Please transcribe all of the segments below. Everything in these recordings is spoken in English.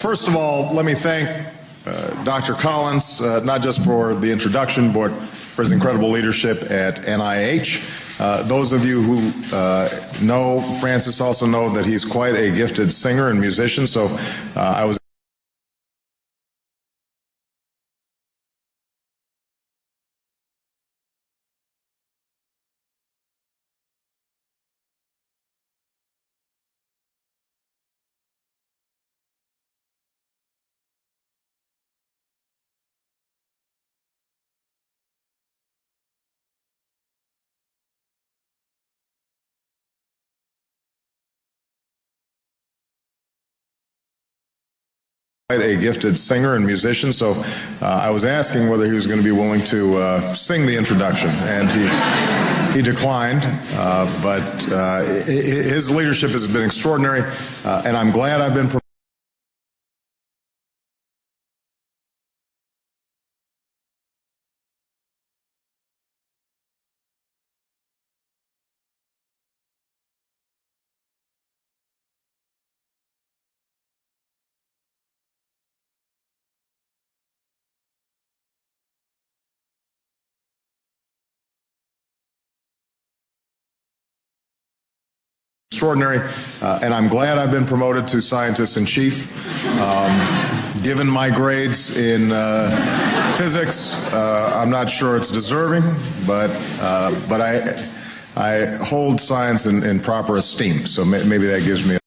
First of all, let me thank Dr. Collins, not just for the introduction, but for his incredible leadership at NIH. Those of you who know Francis also know that he's quite a gifted singer and musician, so I was a gifted singer and musician, so I was asking whether he was going to be willing to sing the introduction, and he declined, but his leadership has been extraordinary, and I'm glad I've been extraordinary, and I'm glad I've been promoted to scientist-in-chief. Given my grades in physics, I'm not sure it's deserving, but I hold science in proper esteem, so maybe that gives me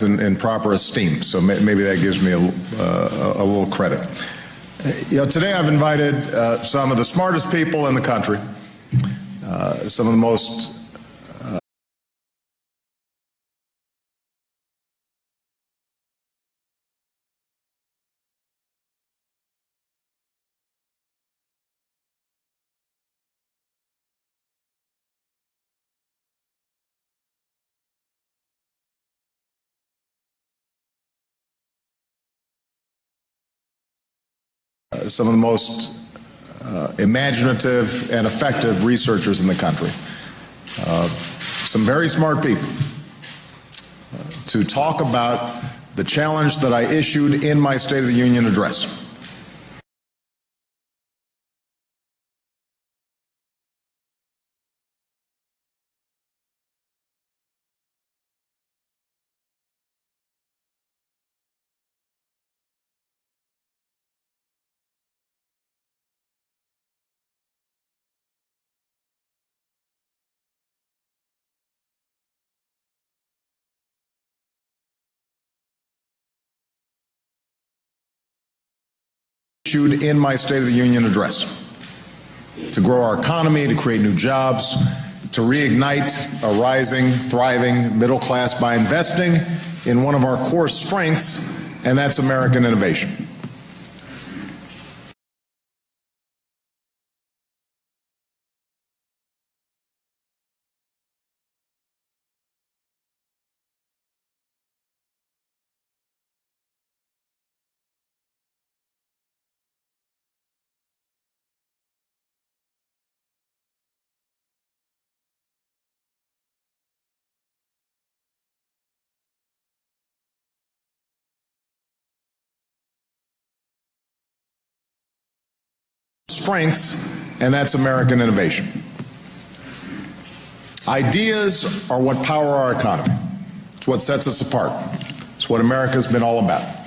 in proper esteem, so maybe that gives me a little credit. You know, today I've invited some of the smartest people in the country, some of the most imaginative and effective researchers in the country. Some very smart people to talk about the challenge that I issued in my State of the Union address. In my State of the Union address, to grow our economy, to create new jobs, to reignite a rising, thriving middle class by investing in one of our core strengths, and that's American innovation. Strengths, and that's American innovation. Ideas are what power our economy. It's what sets us apart. It's what America's been all about.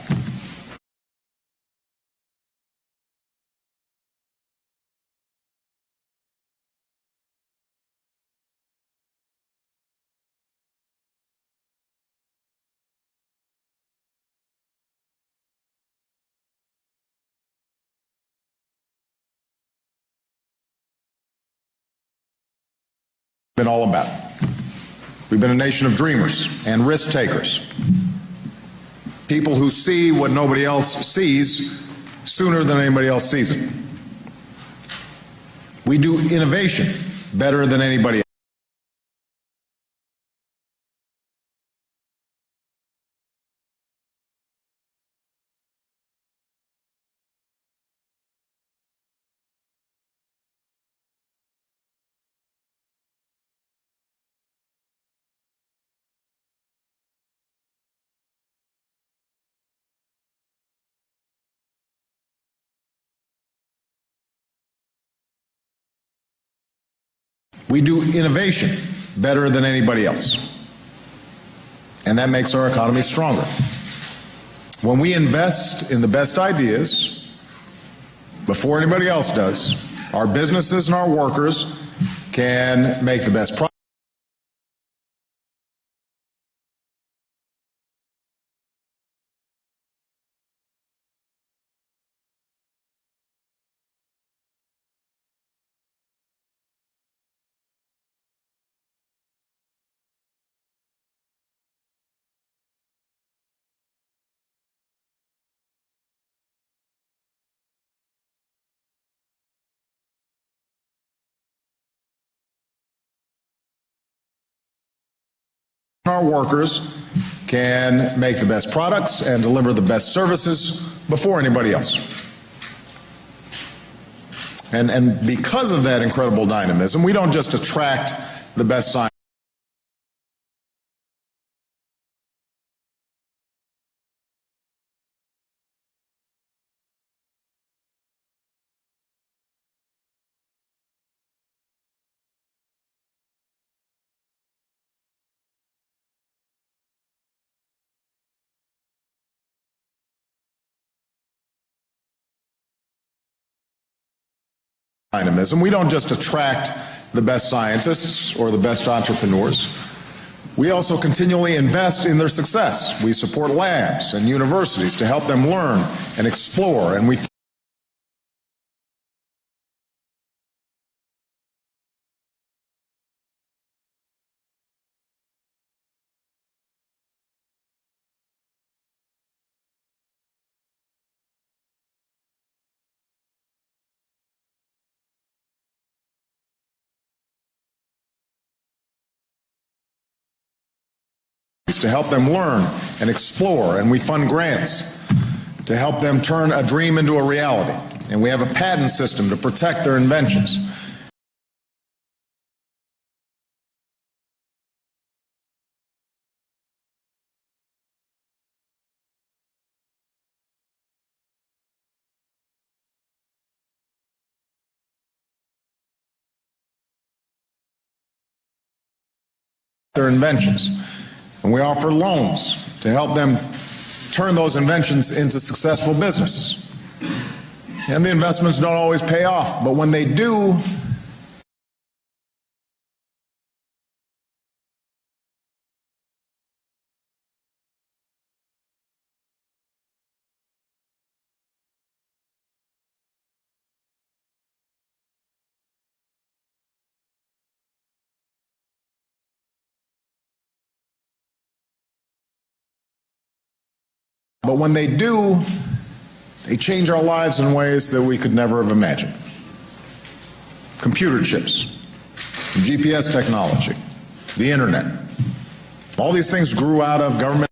Been all about. We've been a nation of dreamers and risk takers. People who see what nobody else sees sooner than anybody else sees it. We do innovation better than anybody else. We do innovation better than anybody else. And that makes our economy stronger. When we invest in the best ideas before anybody else does, our businesses and our workers can make the best products. Our workers can make the best products and deliver the best services before anybody else. And because of that incredible dynamism, we don't just attract the best scientists. We don't just attract the best scientists or the best entrepreneurs. We also continually invest in their success. We support labs and universities to help them learn and explore, and we to help them learn and explore, and we fund grants to help them turn a dream into a reality. And we have a patent system to protect their inventions. Their inventions. And we offer loans to help them turn those inventions into successful businesses. And the investments don't always pay off, but when they do, they change our lives in ways that we could never have imagined. Computer chips, GPS technology, the internet. All these things grew out of government.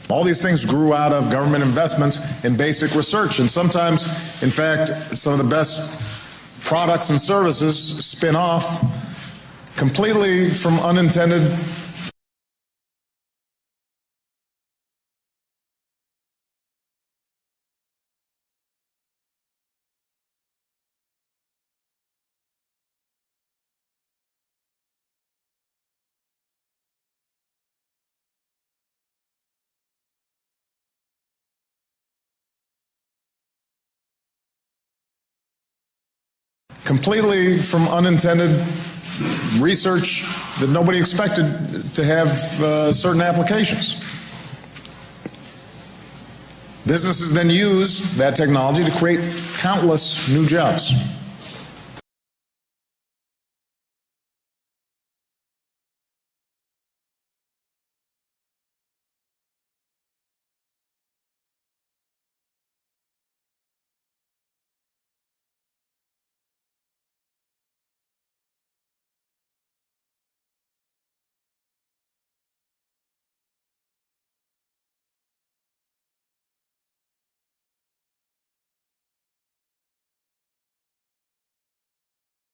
All these things grew out of government investments in basic research, and sometimes, in fact, some of the best products and services spin off completely from unintended completely from unintended research that nobody expected to have certain applications. Businesses then use that technology to create countless new jobs.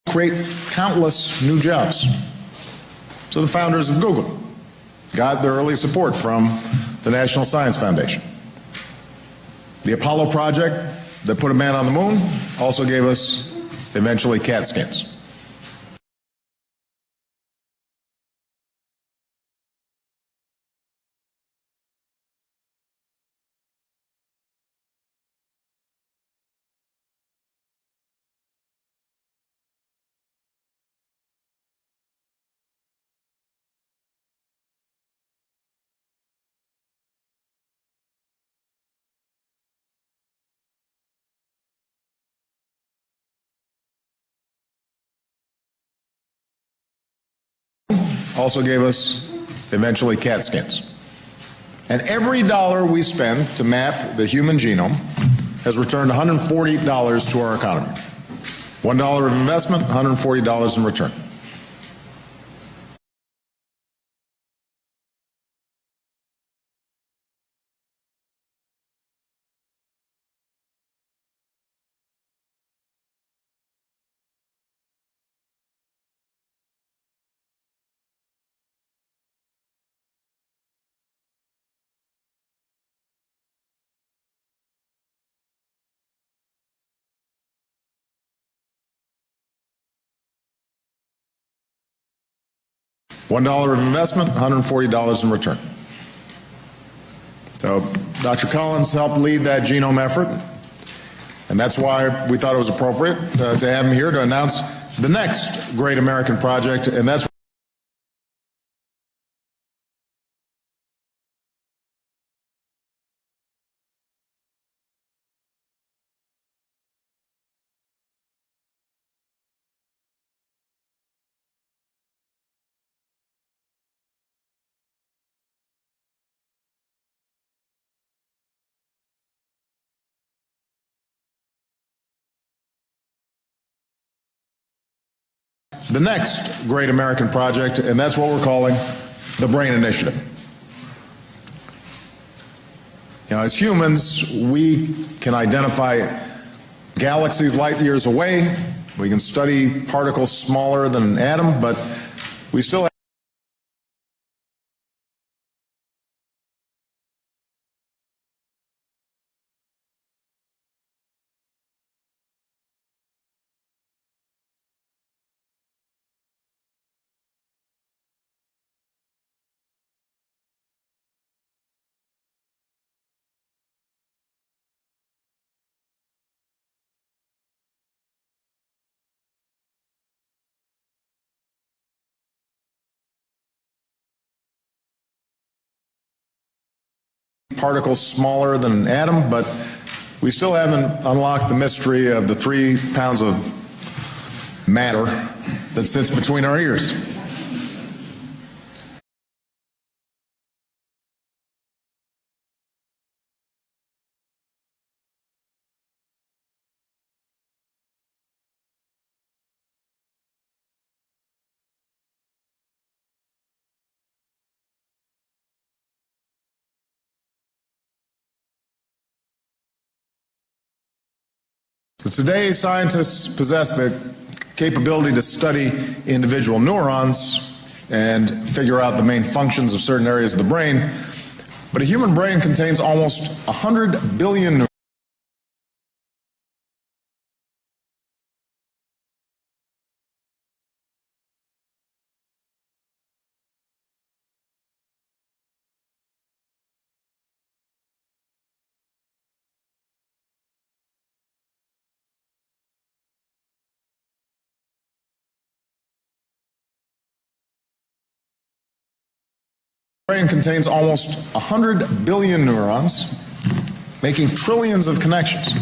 Create countless new jobs. So the founders of Google got their early support from the National Science Foundation. The Apollo project that put a man on the moon also gave us, eventually, cat skins. Also gave us, eventually, cat skins. And every dollar we spend to map the human genome has returned $140 to our economy. $1 of investment, $140 in return. $1 of investment, $140 in return. So Dr. Collins helped lead that genome effort, and that's why we thought it was appropriate to have him here to announce the next great American project, and that's the next great American project, and that's what we're calling the Brain Initiative. You know, as humans, we can identify galaxies light years away. We can study particles smaller than an atom, but we still have particles smaller than an atom, but we still haven't unlocked the mystery of the 3 pounds of matter that sits between our ears. So today, scientists possess the capability to study individual neurons and figure out the main functions of certain areas of the brain, but a human brain contains almost 100 billion neurons. brain contains almost 100 billion neurons, making trillions of connections.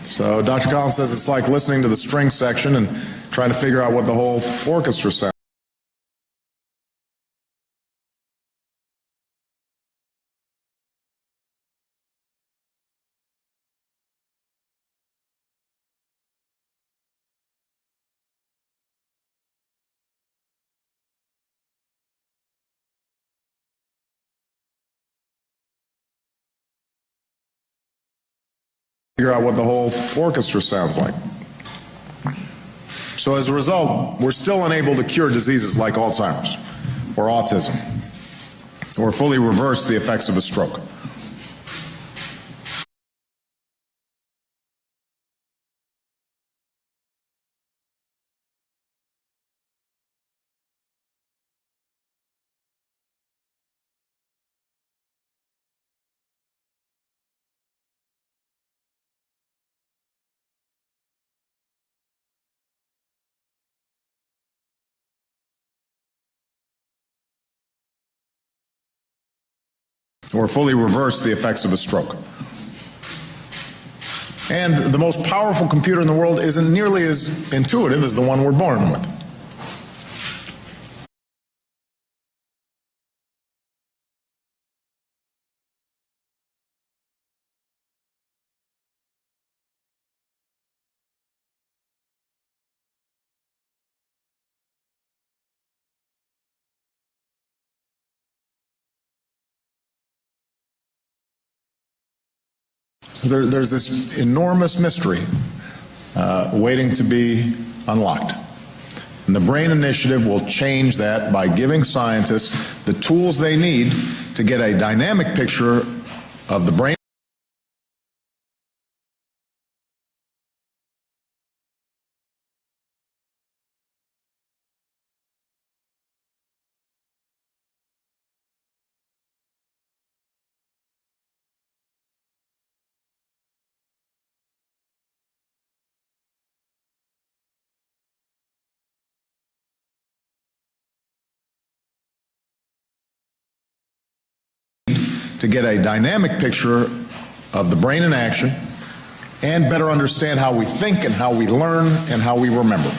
So Dr. Collins says it's like listening to the string section and trying to figure out what the whole orchestra sounds. Figure out what the whole orchestra sounds like. So as a result, we're still unable to cure diseases like Alzheimer's or autism or fully reverse the effects of a stroke. Or fully reverse the effects of a stroke. And the most powerful computer in the world isn't nearly as intuitive as the one we're born with. So there's this enormous mystery waiting to be unlocked. And the BRAIN Initiative will change that by giving scientists the tools they need to get a dynamic picture of the brain. To get a dynamic picture of the brain in action and better understand how we think and how we learn and how we remember.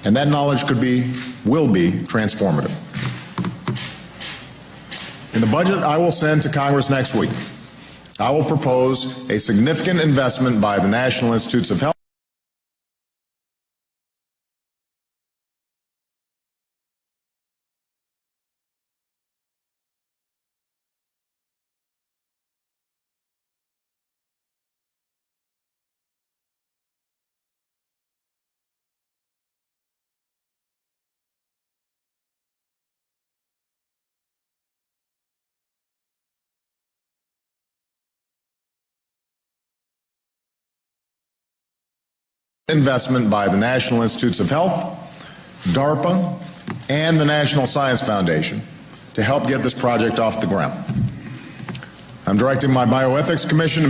And that knowledge will be transformative. In the budget I will send to Congress next week, I will propose a significant investment by the National Institutes of Health investment by the National Institutes of Health, DARPA, and the National Science Foundation to help get this project off the ground. I'm directing my Bioethics Commission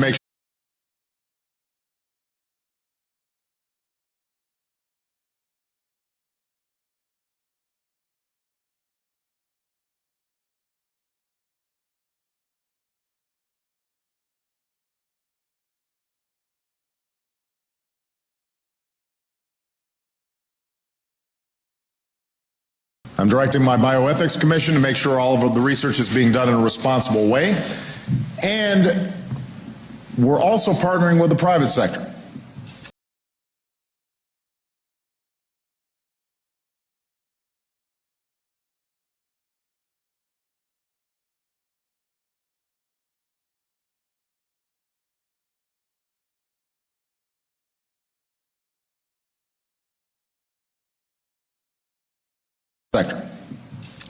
to make sure all of the research is being done in a responsible way. And we're also partnering with the private sector.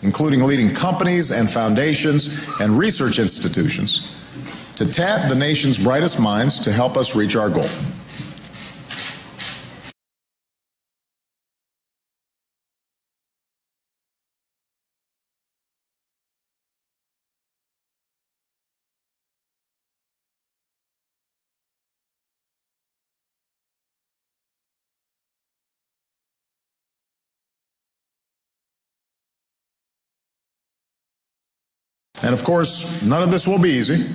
including leading companies and foundations and research institutions, to tap the nation's brightest minds to help us reach our goal. And of course, none of this will be easy.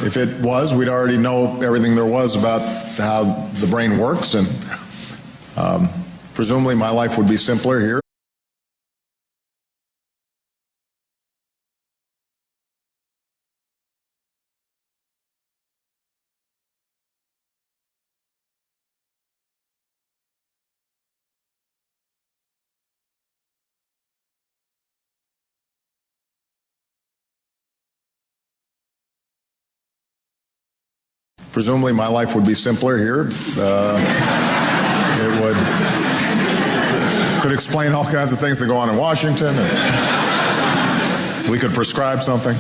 If it was, we'd already know everything there was about how the brain works, and presumably my life would be simpler here. Presumably my life would be simpler here. It could explain all kinds of things that go on in Washington. We could prescribe something.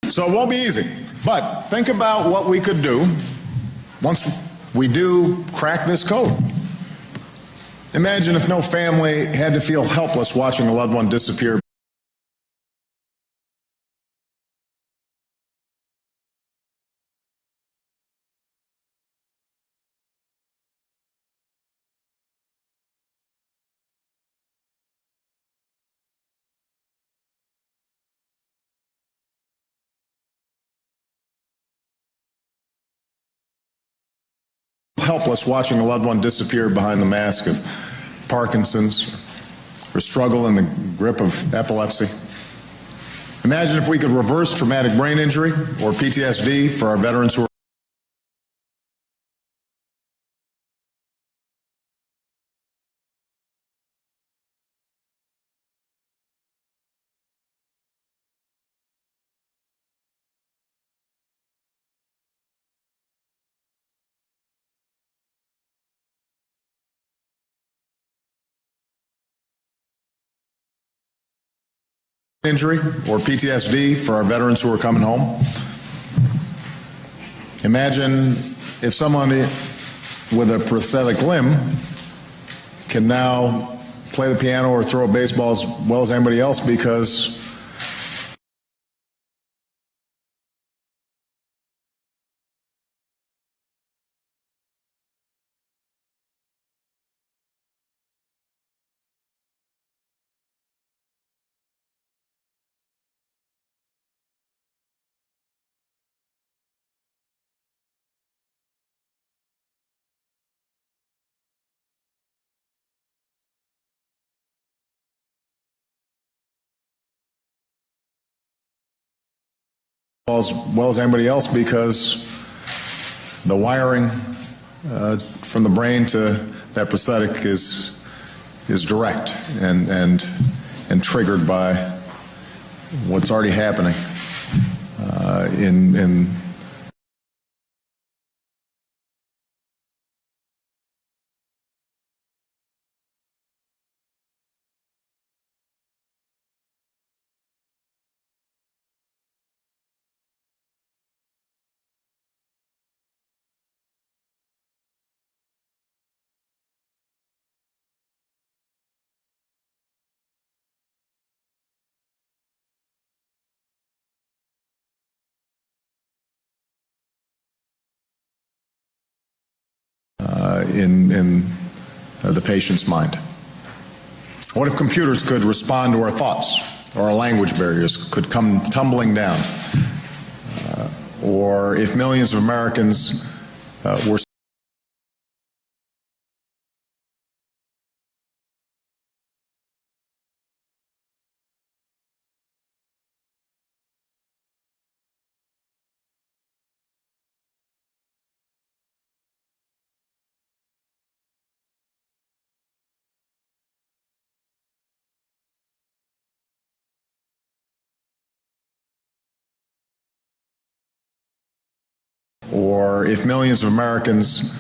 So it won't be easy, but think about what we could do once we do crack this code. Imagine if no family had to feel helpless watching a loved one disappear. Helpless watching a loved one disappear behind the mask of Parkinson's or struggle in the grip of epilepsy. Imagine if we could reverse traumatic brain injury or PTSD for our veterans who are injury or PTSD for our veterans who are coming home. Imagine if someone with a prosthetic limb can now play the piano or throw a baseball as well as anybody else because as well as anybody else because the wiring from the brain to that prosthetic is direct and triggered by what's already happening in the patient's mind. What if computers could respond to our thoughts, or our language barriers could come tumbling down? Or if millions of Americans were or if millions of Americans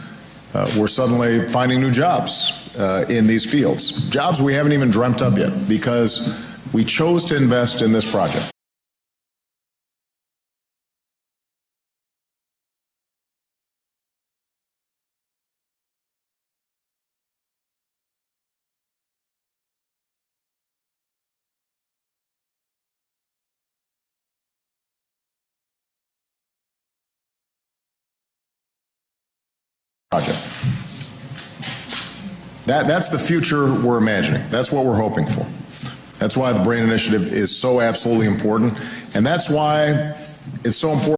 were suddenly finding new jobs in these fields, jobs we haven't even dreamt up yet, because we chose to invest in this project. That's the future we're imagining. That's what we're hoping for. That's why the BRAIN Initiative is so absolutely important, and that's why it's so important.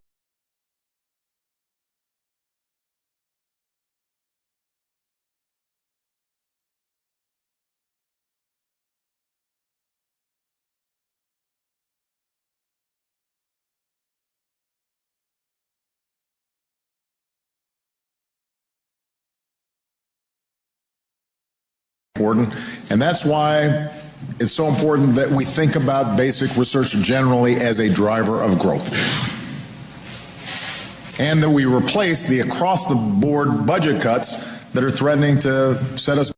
And that's why it's so important that we think about basic research generally as a driver of growth, and that we replace the across-the-board budget cuts that are threatening to set us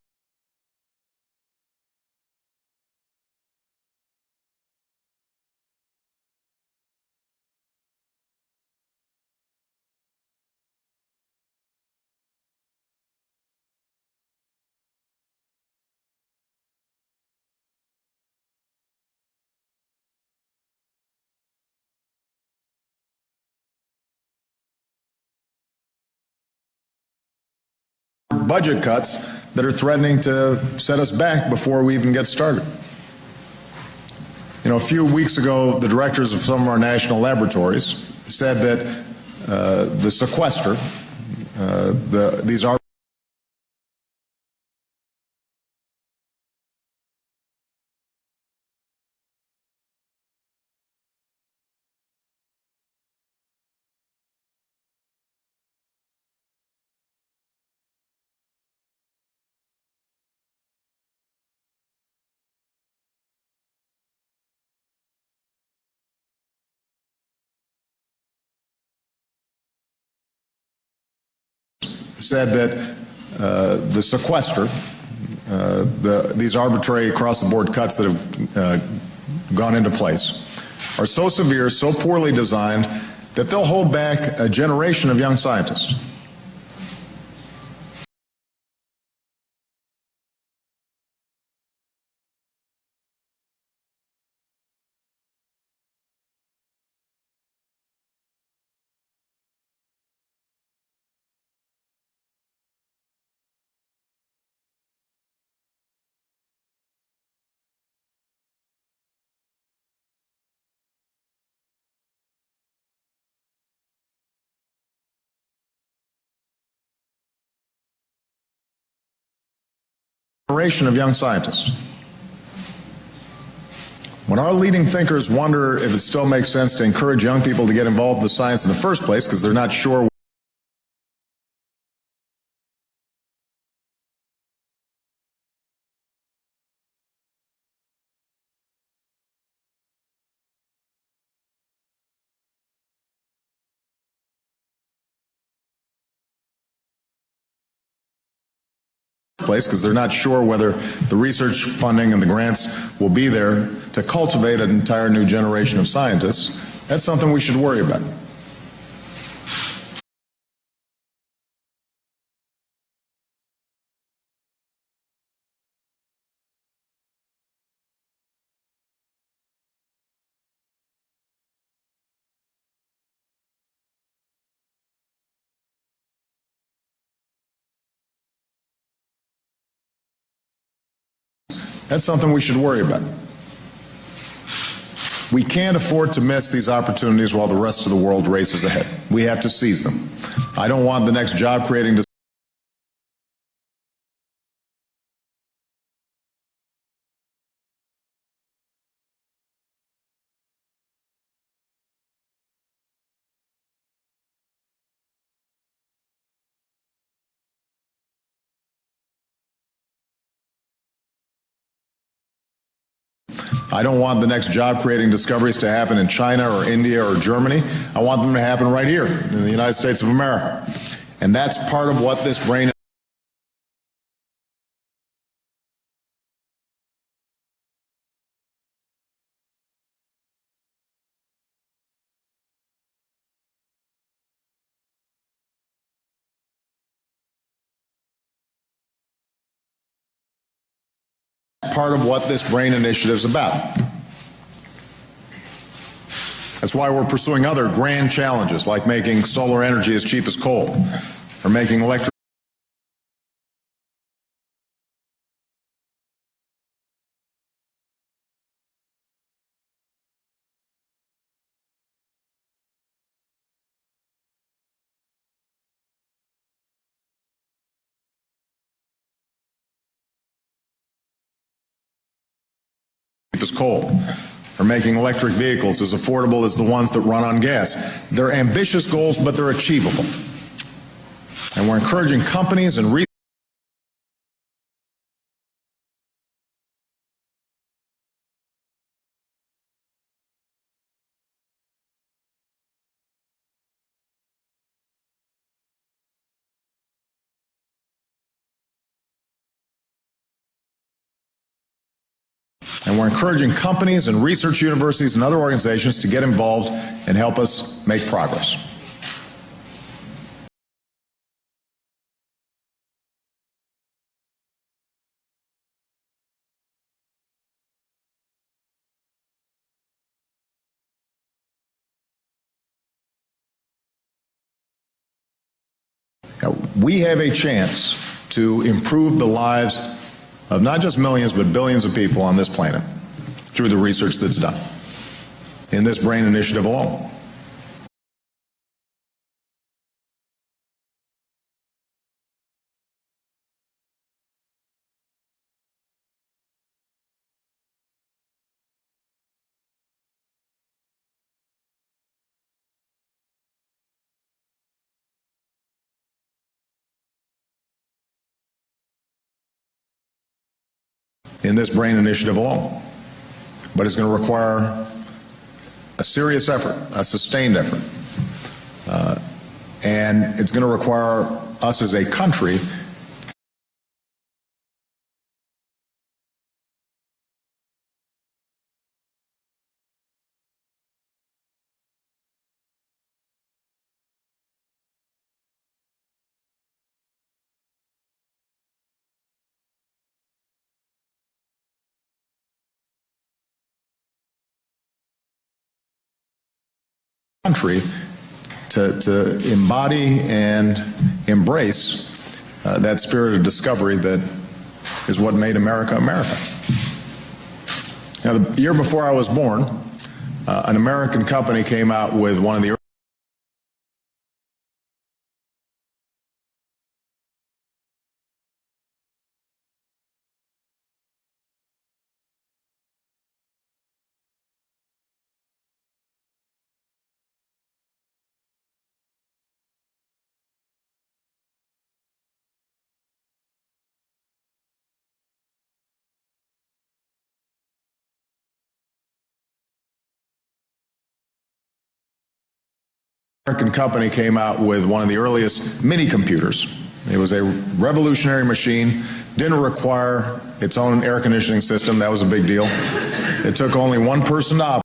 budget cuts that are threatening to set us back before we even get started. You know, a few weeks ago, the directors of some of our national laboratories said that the sequester, these are said that the sequester, these arbitrary across-the-board cuts that have gone into place, are so severe, so poorly designed, that they'll hold back a generation of young scientists. Generation of young scientists. When our leading thinkers wonder if it still makes sense to encourage young people to get involved in the science in the first place because they're not sure whether the research funding and the grants will be there to cultivate an entire new generation of scientists, that's something we should worry about. That's something we should worry about. We can't afford to miss these opportunities while the rest of the world races ahead. We have to seize them. I don't want the next job-creating I don't want the next job-creating discoveries to happen in China or India or Germany. I want them to happen right here in the United States of America. And that's part of what this brain Initiative is about. That's why we're pursuing other grand challenges, like making solar energy as cheap as coal, or making electric as coal, or making electric vehicles as affordable as the ones that run on gas. They're ambitious goals, but they're achievable. And we're encouraging companies and research universities and other organizations to get involved and help us make progress. Now, we have a chance to improve the lives of not just millions, but billions of people on this planet through the research that's done in this brain initiative alone. But it's going to require a serious effort, a sustained effort. And it's going to require us as a country to embody and embrace that spirit of discovery that is what made America America. Now, the year before I was born, an American company came out with one of the American company came out with one of the earliest mini computers. It was a revolutionary machine, didn't require its own air conditioning system. That was a big deal. It took only one person to operate.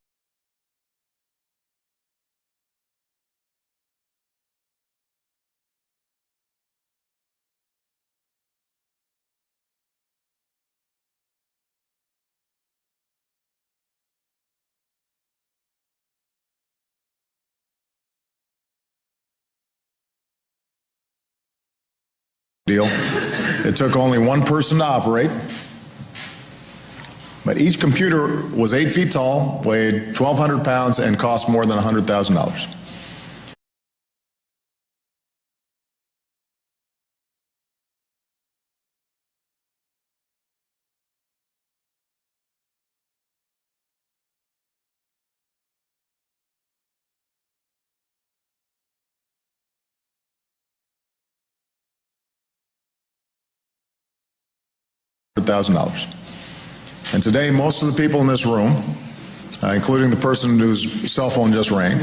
It took only one person to operate, but each computer was 8 feet tall, weighed 1,200 pounds, and cost more than $100,000. $100,000. And today, most of the people in this room, including the person whose cell phone just rang,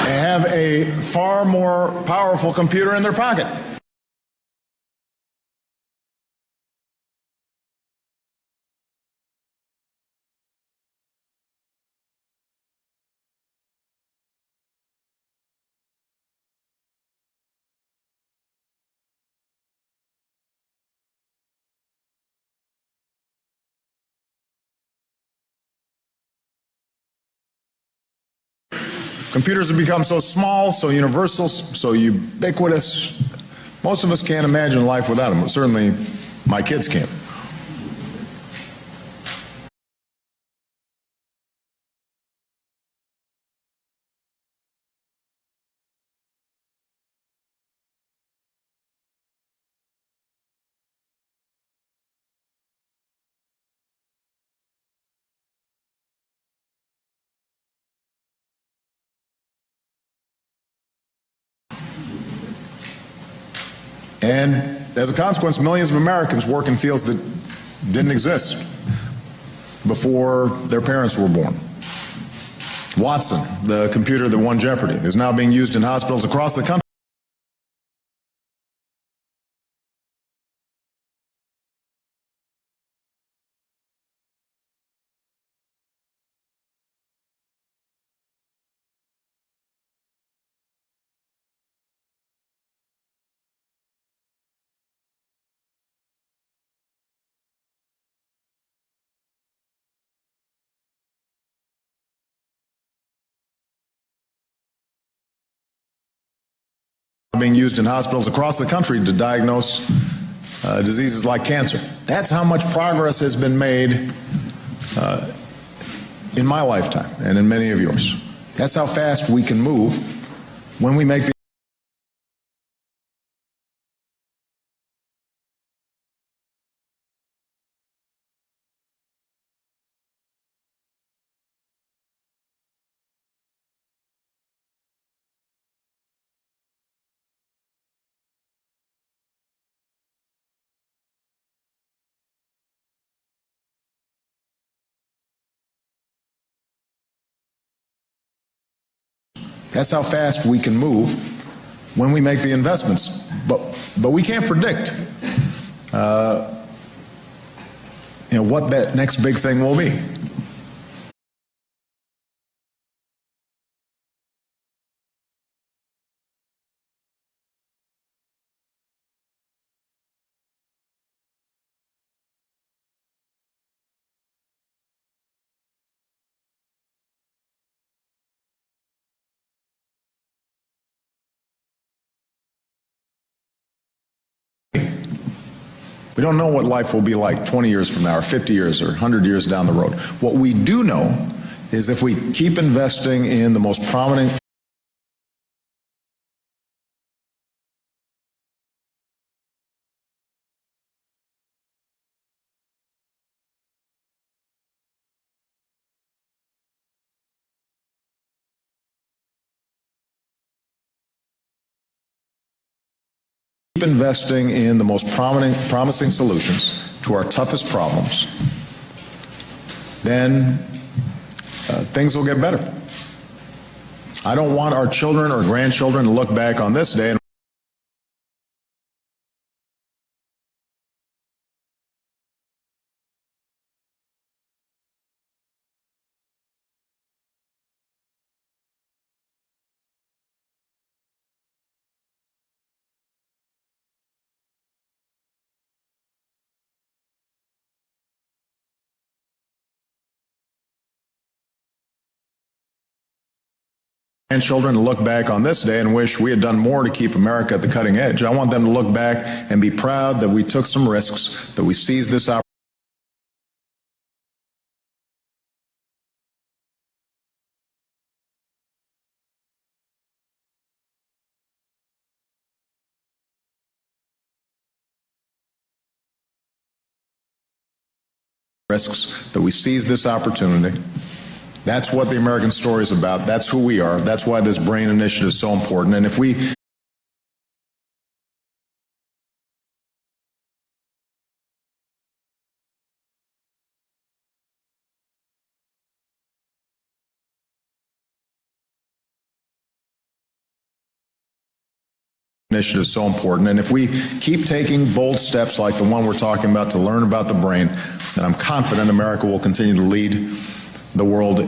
have a far more powerful computer in their pocket. Computers have become so small, so universal, so ubiquitous. Most of us can't imagine life without them. Certainly, my kids can't. And as a consequence, millions of Americans work in fields that didn't exist before their parents were born. Watson, the computer that won Jeopardy, is now being used in hospitals across the country. Being used in hospitals across the country to diagnose diseases like cancer. That's how much progress has been made in my lifetime and in many of yours. That's how fast we can move when we make the That's how fast we can move when we make the investments. But we can't predict what that next big thing will be. We don't know what life will be like 20 years from now or 50 years or 100 years down the road. What we do know is if we keep investing in the most prominent promising solutions to our toughest problems, then things will get better. I don't want our children or grandchildren to look back on this day and wish we had done more to keep America at the cutting edge. I want them to look back and be proud that we took some risks, that we seized this opportunity. That's what the American story is about. That's who we are. That's why this BRAIN initiative is so important. And if we initiative is so important. And if we keep taking bold steps like the one we're talking about to learn about the brain, then I'm confident America will continue to lead the world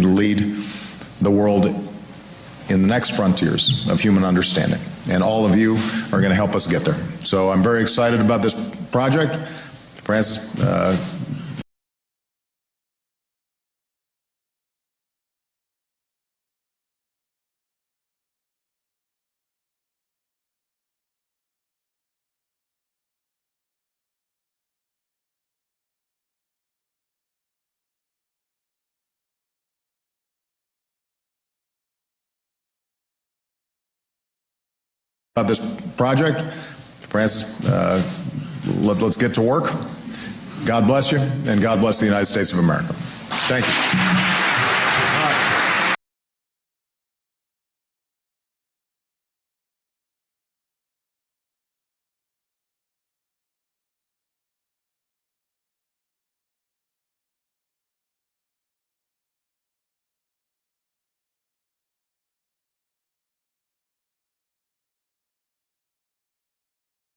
to lead the world in the next frontiers of human understanding. And all of you are going to help us get there. So I'm very excited about this project. Francis, about this project. Francis, let's get to work. God bless you, and God bless the United States of America. Thank you.